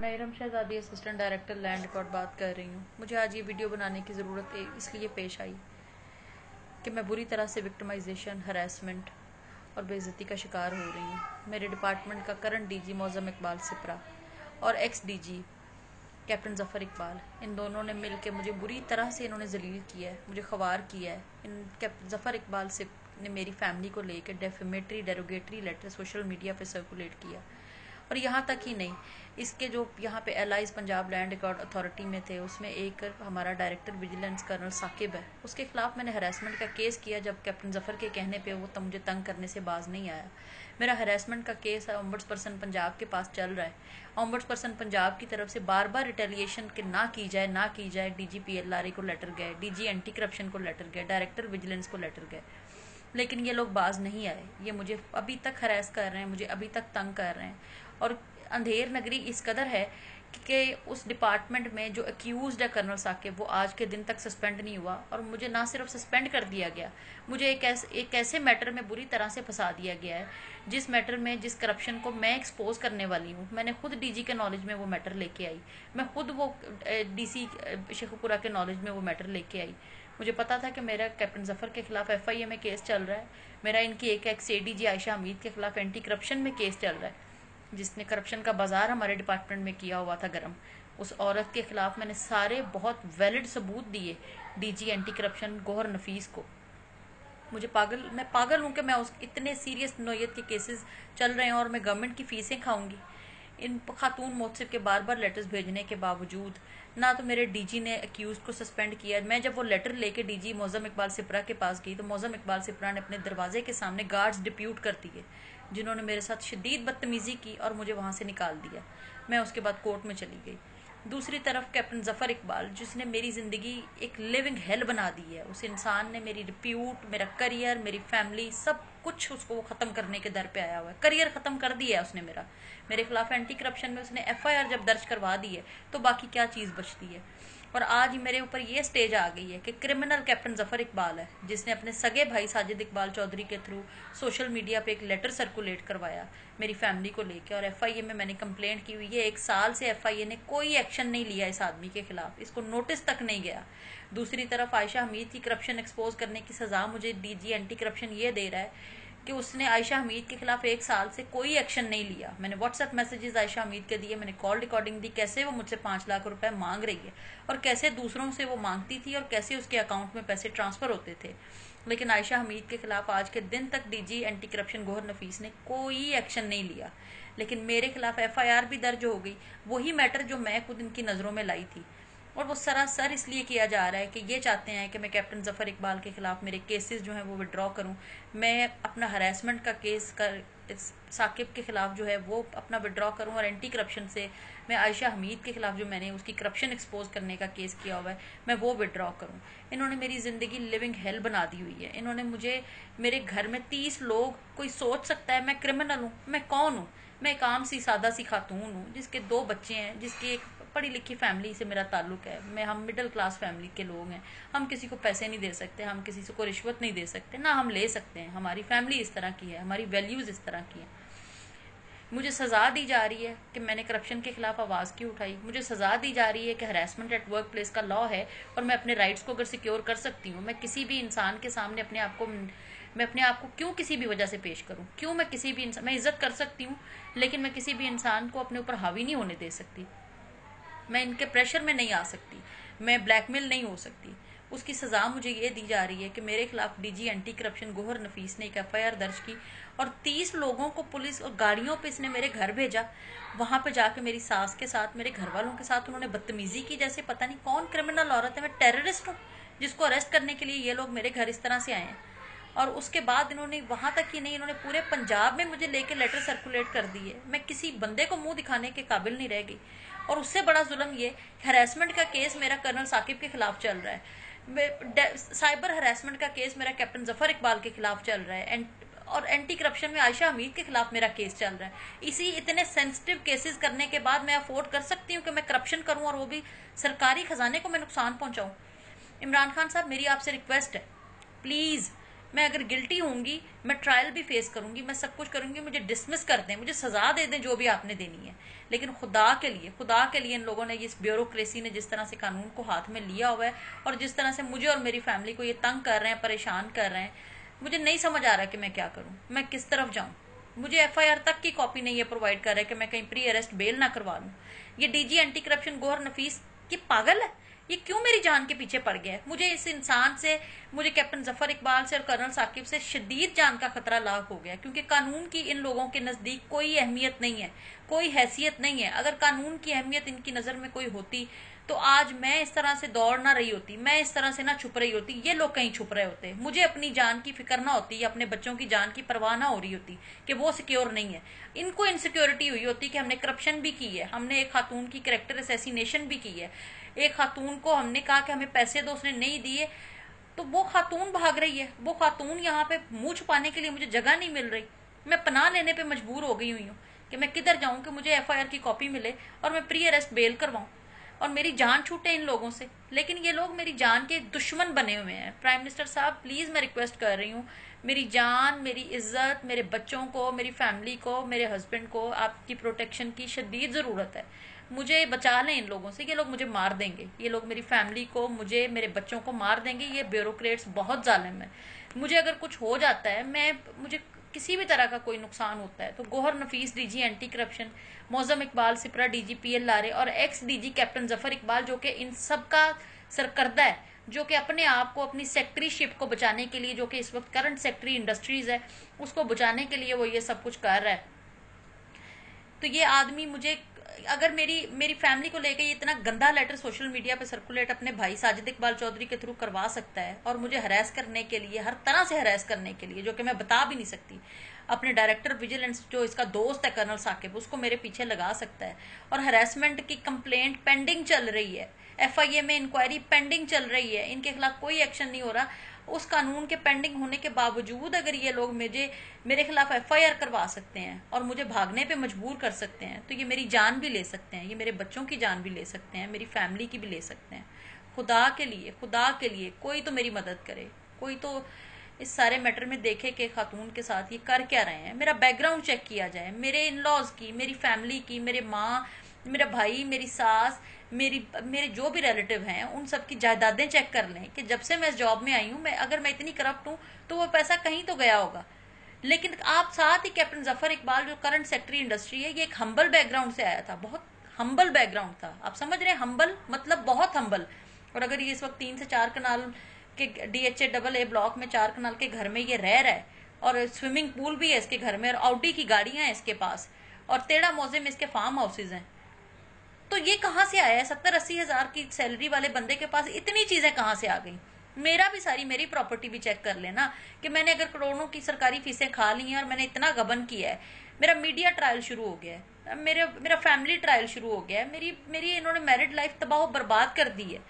मैं इरम शहजादी assistant director land record बात कर रही हूँ। मुझे आज ये वीडियो बनाने की ज़रूरत इसलिए पेश आई कि मैं बुरी तरह से विक्टिमाइजेशन, हरासमेंट और बेइज्जती का शिकार हो रही हूँ। मेरे डिपार्टमेंट का करंट डीजी मौज़म इकबाल सिपरा और ex DG captain Zafar Iqbal, इन दोनों ने मिल के मुझे बुरी तरह से इन्होंने जलील किया है, मुझे ख़वार किया है। इन कैप्टन ज़फ़र इकबाल से ने मेरी फैमिली को लेकर defamatory derogatory letter social media पे सर्कुलेट किया। और यहाँ तक ही नहीं, इसके जो यहाँ पे allies Punjab land record authority में थे, उसमें एक हमारा डायरेक्टर विजिलेंस कर्नल साकिब है, उसके खिलाफ मैंने हरासमेंट का केस किया। जब कैप्टन ज़फ़र के कहने पे वो मुझे तंग करने से बाज नहीं आया। मेरा हरासमेंट का केस ओम्बड्स पर्सन पंजाब के पास चल रहा है। ओम्बड्स पर्सन पंजाब की तरफ से बार बार रिटेलिएशन के ना की जाए। डीजी PLRA को लेटर गए, डीजी एंटी करप्शन को लेटर गए, डायरेक्टर विजिलेंस को लेटर गए, लेकिन ये लोग बाज नहीं आए। ये मुझे अभी तक हरास कर रहे हैं, मुझे अभी तक तंग कर रहे हैं। और अंधेर नगरी इस कदर है कि उस डिपार्टमेंट में जो अक्यूज्ड है कर्नल साकिब, वो आज के दिन तक सस्पेंड नहीं हुआ। और मुझे ना सिर्फ सस्पेंड कर दिया गया, मुझे एक ऐसे मैटर में बुरी तरह से फंसा दिया गया है जिस मैटर में, जिस करप्शन को मैं एक्सपोज करने वाली हूँ। मैंने खुद डीजी के नॉलेज में वो मैटर लेके आई, मैं खुद वो DC शेखुपुरा के नॉलेज में वो मैटर लेके आई। मुझे पता था कि मेरा कैप्टन ज़फ़र के खिलाफ FIA में केस चल रहा है, मेरा इनकी एक एक्स ADG आयशा हमीद के खिलाफ एंटी करप्शन में केस चल रहा है, जिसने करप्शन का बाजार हमारे डिपार्टमेंट में किया हुआ था गर्म। उस औरत के खिलाफ मैंने सारे बहुत वैलिड सबूत दिए DG एंटी करप्शन गौहर नफीस को। मैं पागल हूँ कि मैं उस इतने सीरियस नोयत के केसेस चल रहे हैं और मैं गवर्नमेंट की फीसें खाऊंगी। इन खातून मोहसिब के बार बार लेटर्स भेजने के बावजूद ना तो मेरे डीजी ने अक्यूज को सस्पेंड किया। मैं जब वो लेटर लेके डीजी मौज़म इकबाल सिपरा के पास गई तो मौज़म इकबाल सिपरा ने अपने दरवाजे के सामने गार्ड्स डिप्यूट कर दिए, जिन्होंने मेरे साथ शदीद बदतमीजी की और मुझे वहां से निकाल दिया। मैं उसके बाद कोर्ट में चली गई। दूसरी तरफ कैप्टन ज़फ़र इकबाल, जिसने मेरी ज़िंदगी एक लिविंग हेल बना दी है, उस इंसान ने मेरी रिप्यूट, मेरा करियर, मेरी फैमिली, सब कुछ उसको वो ख़त्म करने के दर पे आया हुआ है। करियर ख़त्म कर दिया है उसने मेरा। मेरे खिलाफ एंटी करप्शन में उसने FIR जब दर्ज करवा दी है तो बाकी क्या चीज़ बचती है। और आज मेरे ऊपर ये स्टेज आ गई है कि क्रिमिनल कैप्टन ज़फ़र इकबाल है, जिसने अपने सगे भाई साजिद इकबाल चौधरी के थ्रू सोशल मीडिया पे एक लेटर सर्कुलेट करवाया मेरी फैमिली को लेकर। और FIA में मैंने कंप्लेंट की हुई है। 1 साल से FIA ने कोई एक्शन नहीं लिया इस आदमी के खिलाफ, इसको नोटिस तक नहीं गया। दूसरी तरफ आयशा हमीद की करप्शन एक्सपोज करने की सजा मुझे DG एंटी करप्शन ये दे रहा है कि उसने आयशा हमीद के खिलाफ 1 साल से कोई एक्शन नहीं लिया। मैंने व्हाट्सएप मैसेजेस आयशा हमीद के दिए, मैंने कॉल रिकॉर्डिंग दी, कैसे वो मुझसे 5 लाख रुपए मांग रही है और कैसे दूसरों से वो मांगती थी और कैसे उसके अकाउंट में पैसे ट्रांसफर होते थे। लेकिन आयशा हमीद के खिलाफ आज के दिन तक DG एंटी करप्शन गौहर नफीस ने कोई एक्शन नहीं लिया। लेकिन मेरे खिलाफ FIR भी दर्ज हो गई, वही मैटर जो मैं खुद इनकी नज़रों में लाई थी। और वो सरासर इसलिए किया जा रहा है कि ये चाहते हैं कि मैं कैप्टन ज़फ़र इकबाल के खिलाफ मेरे केसेस जो हैं वो विड्रॉ करूं। मैं अपना हरासमेंट का केस कर साकिब के खिलाफ जो है वो अपना विड्रॉ करूं, और एंटी करप्शन से मैं आयशा हमीद के खिलाफ जो मैंने उसकी करप्शन एक्सपोज करने का केस किया हुआ है, मैं वो विड्रॉ करूं। इन्होंने मेरी ज़िंदगी लिविंग हेल बना दी हुई है। इन्होंने मुझे, मेरे घर में 30 लोग, कोई सोच सकता है मैं क्रिमिनल हूँ? मैं कौन हूँ? मैं एक आम सी सादा सी खातून हूँ जिसके 2 बच्चे हैं, जिसकी एक पढ़ी लिखी फैमिली से मेरा ताल्लुक है। हम मिडिल क्लास फैमिली के लोग हैं। हम किसी को पैसे नहीं दे सकते, हम किसी को रिश्वत नहीं दे सकते, ना हम ले सकते हैं। हमारी फैमिली इस तरह की है, हमारी वैल्यूज इस तरह की है। मुझे सजा दी जा रही है कि मैंने करप्शन के खिलाफ आवाज़ क्यों उठाई। मुझे सजा दी जा रही है कि हरासमेंट एट वर्क प्लेस का लॉ है और मैं अपने राइट्स को अगर सिक्योर कर सकती हूँ, मैं किसी भी इंसान के सामने मैं अपने आप को क्यों किसी भी वजह से पेश करूं? क्यों मैं किसी भी इंसान, मैं इज्जत कर सकती हूँ लेकिन मैं किसी भी इंसान को अपने ऊपर हावी नहीं होने दे सकती। मैं इनके प्रेशर में नहीं आ सकती, मैं ब्लैकमेल नहीं हो सकती। उसकी सजा मुझे ये दी जा रही है कि मेरे खिलाफ DG एंटी करप्शन गौहर नफीस ने एक FIR दर्ज की और 30 लोगों को पुलिस और गाड़ियों पे इसने मेरे घर भेजा। वहां पे जाके मेरी सास के साथ, मेरे घर वालों के साथ उन्होंने बदतमीजी की, जैसे पता नहीं कौन क्रिमिनल औरत है। मैं टेररिस्ट हूँ जिसको अरेस्ट करने के लिए ये लोग मेरे घर इस तरह से आए हैं। और उसके बाद इन्होंने वहां तक ही नहीं, इन्होंने पूरे पंजाब में मुझे लेके लेटर सर्कुलेट कर दिए। मैं किसी बंदे को मुंह दिखाने के काबिल नहीं रह गई। और उससे बड़ा जुल्म ये, हरासमेंट का केस मेरा कर्नल साकिब के खिलाफ चल रहा है, साइबर हरासमेंट का केस मेरा कैप्टन ज़फ़र इकबाल के खिलाफ चल रहा है, और एंटी करप्शन में आयशा हमीद के खिलाफ मेरा केस चल रहा है। इसी इतने सेंसिटिव केसेस करने के बाद मैं अफोर्ड कर सकती हूँ कि मैं करप्शन करूं और वो भी सरकारी खजाने को मैं नुकसान पहुंचाऊं? इमरान खान साहब, मेरी आपसे रिक्वेस्ट है, प्लीज मैं अगर गिल्टी होंगी, मैं ट्रायल भी फेस करूंगी, मैं सब कुछ करूंगी, मुझे डिसमिस कर दें, मुझे सजा दे दें जो भी आपने देनी है, लेकिन खुदा के लिए इन लोगों ने, इस ब्यूरोक्रेसी ने जिस तरह से कानून को हाथ में लिया हुआ है और जिस तरह से मुझे और मेरी फैमिली को ये तंग कर रहे हैं, परेशान कर रहे हैं, मुझे नहीं समझ आ रहा कि मैं क्या करूं, मैं किस तरफ जाऊं। मुझे एफआईआर तक की कॉपी नहीं है प्रोवाइड कर रहा है कि मैं कहीं प्री अरेस्ट बेल ना करवा लूं। ये डीजी एंटी करप्शन गौहर नफीस ये पागल है, ये क्यों मेरी जान के पीछे पड़ गया है। मुझे इस इंसान से, मुझे कैप्टन जफर इकबाल से और कर्नल साकिब से शदीद जान का खतरा लाक हो गया, क्योंकि कानून की इन लोगों के नजदीक कोई अहमियत नहीं है, कोई हैसियत नहीं है। अगर कानून की अहमियत इनकी नजर में कोई होती तो आज मैं इस तरह से दौड़ ना रही होती, मैं इस तरह से ना छुप रही होती, ये लोग कहीं छुप रहे होते, मुझे अपनी जान की फिक्र ना होती या अपने बच्चों की जान की परवाह ना हो रही होती कि वो सिक्योर नहीं है। इनको इनसिक्योरिटी हुई होती कि हमने करप्शन भी की है, हमने एक खातून की कैरेक्टर असैसिनेशन भी की है, एक खातून को हमने कहा कि हमें पैसे दो, उसने नहीं दिए, तो वो खातून भाग रही है, वो खातून यहाँ पे मुंह छुपाने के लिए मुझे जगह नहीं मिल रही, मैं पनाह लेने पे मजबूर हो गई हुई हूँ कि मैं किधर जाऊं कि मुझे एफआईआर की कॉपी मिले और मैं प्री अरेस्ट बेल करवाऊं और मेरी जान छूटे इन लोगों से। लेकिन ये लोग मेरी जान के दुश्मन बने हुए हैं। प्राइम मिनिस्टर साहब प्लीज मैं रिक्वेस्ट कर रही हूँ, मेरी जान, मेरी इज्जत, मेरे बच्चों को, मेरी फैमिली को, मेरे हस्बैंड को आपकी प्रोटेक्शन की शदीद जरूरत है। मुझे बचा लें इन लोगों से, ये लोग मुझे मार देंगे, ये लोग मेरी फैमिली को, मुझे, मेरे बच्चों को मार देंगे। ये ब्यूरोक्रेट्स बहुत जालिम है। मुझे अगर कुछ हो जाता है, मुझे किसी भी तरह का कोई नुकसान होता है, तो Gohar Nafees DG anti corruption, Mauzam Iqbal Sipra DG PL लारे और ex DG captain Zafar Iqbal, जो कि इन सब का सरकर्दा है, जो कि अपने आप को, अपनी सेक्रेटरीशिप को बचाने के लिए, जो कि इस वक्त करंट सेक्रेटरी इंडस्ट्रीज है, उसको बचाने के लिए वो ये सब कुछ कर रहा है। तो ये आदमी मुझे, अगर मेरी मेरी फैमिली को लेकर ये इतना गंदा लेटर सोशल मीडिया पे सर्कुलेट अपने भाई साजिद इकबाल चौधरी के थ्रू करवा सकता है और मुझे हरास करने के लिए, हर तरह से हरास करने के लिए, जो कि मैं बता भी नहीं सकती, अपने डायरेक्टर विजिलेंस जो इसका दोस्त है कर्नल साकिब, उसको मेरे पीछे लगा सकता है। और हरासमेंट की कंप्लेंट पेंडिंग चल रही है, एफआईए में इंक्वायरी पेंडिंग चल रही है, इनके खिलाफ कोई एक्शन नहीं हो रहा। उस कानून के पेंडिंग होने के बावजूद अगर ये लोग मेरे खिलाफ एफआईआर करवा सकते हैं और मुझे भागने पे मजबूर कर सकते हैं, तो ये मेरी जान भी ले सकते हैं, ये मेरे बच्चों की जान भी ले सकते हैं, मेरी फैमिली की भी ले सकते हैं। खुदा के लिए कोई तो मेरी मदद करे, कोई तो इस सारे मैटर में देखे कि खातून के साथ ये कर क्या रहे हैं। मेरा बैकग्राउंड चेक किया जाए, मेरे इन लॉज की, मेरी फैमिली की, मेरे माँ, मेरा भाई, मेरी सास, मेरे जो भी रिलेटिव हैं, उन सब की जायदादें चेक कर लें कि जब से मैं इस जॉब में आई हूँ, अगर मैं इतनी करप्ट हूँ तो वो पैसा कहीं तो गया होगा। लेकिन आप साथ ही कैप्टन जफर इकबाल जो करंट सेक्रेटरी इंडस्ट्री है, ये एक हम्बल बैकग्राउंड से आया था, बहुत हम्बल बैकग्राउंड था। आप समझ रहे हैं, हम्बल मतलब बहुत हम्बल। और अगर ये इस वक्त 3 से 4 कनाल के DHA ब्लॉक में 4 कनाल के घर में ये रह रहा है और स्विमिंग पूल भी है इसके घर में और ऑडी की गाड़ियां हैं इसके पास और तेड़ा मौजे में इसके फार्म हाउसेज हैं, तो ये कहाँ से आया है? 70-80 हजार की सैलरी वाले बंदे के पास इतनी चीजें कहाँ से आ गई? मेरी प्रॉपर्टी भी चेक कर लेना कि मैंने अगर करोड़ों की सरकारी फीसें खा ली हैं और मैंने इतना गबन किया है, मेरा मीडिया ट्रायल शुरू हो गया है, मेरा फैमिली ट्रायल शुरू हो गया है, मेरी इन्होंने मैरिड लाइफ तबाह बर्बाद कर दी है।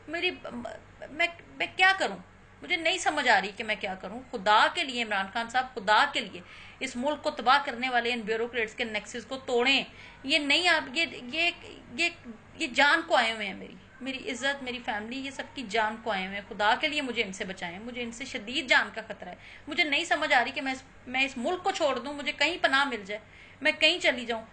मैं क्या करूं? मुझे नहीं समझ आ रही कि मैं क्या करूं। खुदा के लिए इमरान खान साहब, खुदा के लिए इस मुल्क को तबाह करने वाले इन ब्यूरोक्रेट्स के नेक्सस को तोड़ें। ये नहीं, आप ये जान को आए हुए हैं, मेरी इज्जत, मेरी फैमिली, ये सब की जान को आए हुए हैं। खुदा के लिए मुझे इनसे बचाएं, मुझे इनसे शदीद जान का खतरा है। मुझे नहीं समझ आ रही कि मैं इस मुल्क को छोड़ दूं, मुझे कहीं पनाह मिल जाए, मैं कहीं चली जाऊं।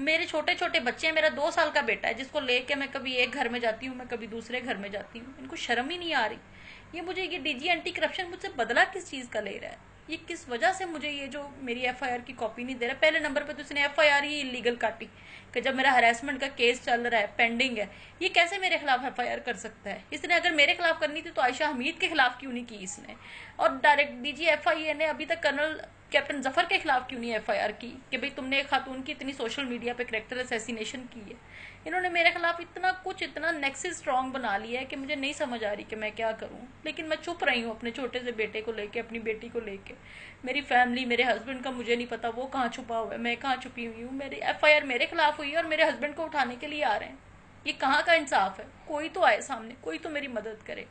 मेरे छोटे छोटे बच्चे हैं, मेरा 2 साल का बेटा है जिसको लेके मैं कभी एक घर में जाती हूँ, मैं कभी दूसरे घर में जाती हूँ। इनको शर्म ही नहीं आ रही। ये डीजी एंटी करप्शन मुझसे बदला किस चीज का ले रहा है? ये किस वजह से मुझे ये जो मेरी एफआईआर की कॉपी नहीं दे रहा? पहले नंबर पे तो इसने एफआईआर ही इलीगल काटी कि जब मेरा हरासमेंट का केस चल रहा है, पेंडिंग है, ये कैसे मेरे खिलाफ एफआईआर कर सकता है? इसने अगर मेरे खिलाफ करनी थी तो आयशा हमीद के खिलाफ क्यों नहीं की इसने? और डायरेक्ट डीजी एफआईए ने अभी तक कर्नल कैप्टन जफर के खिलाफ क्यों नहीं एफआईआर की कि भाई तुमने एक खातून की इतनी सोशल मीडिया पे कैरेक्टर असैसिनेशन की है? इन्होंने मेरे खिलाफ इतना नेक्सस स्ट्रांग बना लिया है कि मुझे नहीं समझ आ रही कि मैं क्या करूं। लेकिन मैं चुप रही हूं अपने छोटे से बेटे को लेके, अपनी बेटी को लेके। मेरी फैमिली, मेरे हस्बैंड का मुझे नहीं पता वो कहाँ छुपा हुआ है, मैं कहाँ छुपी हुई हूँ। मेरी एफआईआर मेरे खिलाफ हुई है और मेरे हस्बैंड को उठाने के लिए आ रहे हैं। ये कहाँ का इंसाफ है? कोई तो आए सामने, कोई तो मेरी मदद करे।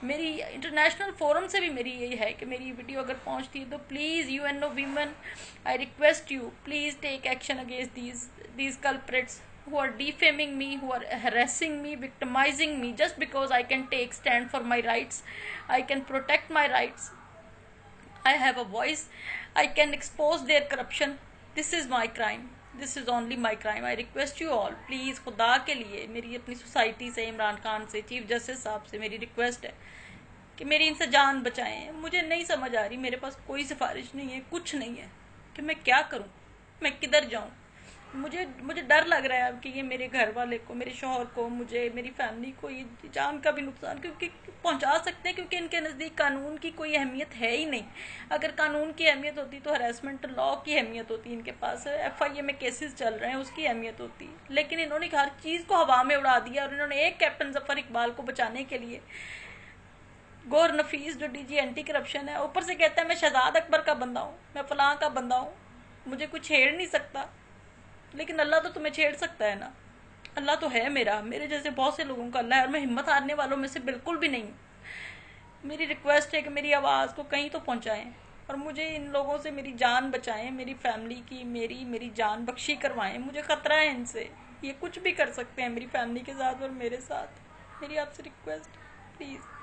मेरी इंटरनेशनल फोरम से भी मेरी यही है कि मेरी वीडियो अगर पहुंचती है तो please UNO women, I request you, please take action against these culprits who are defaming me, who are harassing me, victimizing me just because I can take stand for my rights, I can protect my rights. I have a voice. I can expose their corruption. This is my crime. This is only my crime. I request you all, please खुदा के लिए, मेरी अपनी society से, इमरान खान से, chief justice साहब से मेरी रिक्वेस्ट है कि मेरी इनसे जान बचाएं। मुझे नहीं समझ आ रही, मेरे पास कोई सिफारिश नहीं है, कुछ नहीं है कि मैं क्या करूं, मैं किधर जाऊं। मुझे डर लग रहा है अब कि ये मेरे घर वाले को, मेरे शौहर को, मुझे, मेरी फैमिली को ये जान का भी नुकसान क्योंकि पहुंचा सकते हैं, क्योंकि इनके नज़दीक कानून की कोई अहमियत है ही नहीं। अगर कानून की अहमियत होती तो हरासमेंट लॉ की अहमियत होती, इनके पास FIA में केसेस चल रहे हैं उसकी अहमियत होती। लेकिन इन्होंने हर चीज़ को हवा में उड़ा दिया और इन्होंने एक कैप्टन जफर इकबाल को बचाने के लिए, गौर नफीस जो DG एंटी करप्शन है, ऊपर से कहता है मैं शहजाद अकबर का बंदा हूँ, मैं फलां का बंदा हूँ, मुझे कुछ छेड़ नहीं सकता। लेकिन अल्लाह तो तुम्हें छेड़ सकता है ना। अल्लाह तो है मेरा, मेरे जैसे बहुत से लोगों का अल्लाह है और मैं हिम्मत हारने वालों में से बिल्कुल भी नहीं हूँ। मेरी रिक्वेस्ट है कि मेरी आवाज़ को कहीं तो पहुँचाएं और मुझे इन लोगों से मेरी जान बचाएं, मेरी फैमिली की मेरी जान बख्शी करवाएं। मुझे ख़तरा है इनसे, ये कुछ भी कर सकते हैं मेरी फैमिली के साथ और मेरे साथ। मेरी आपसे रिक्वेस्ट, प्लीज़।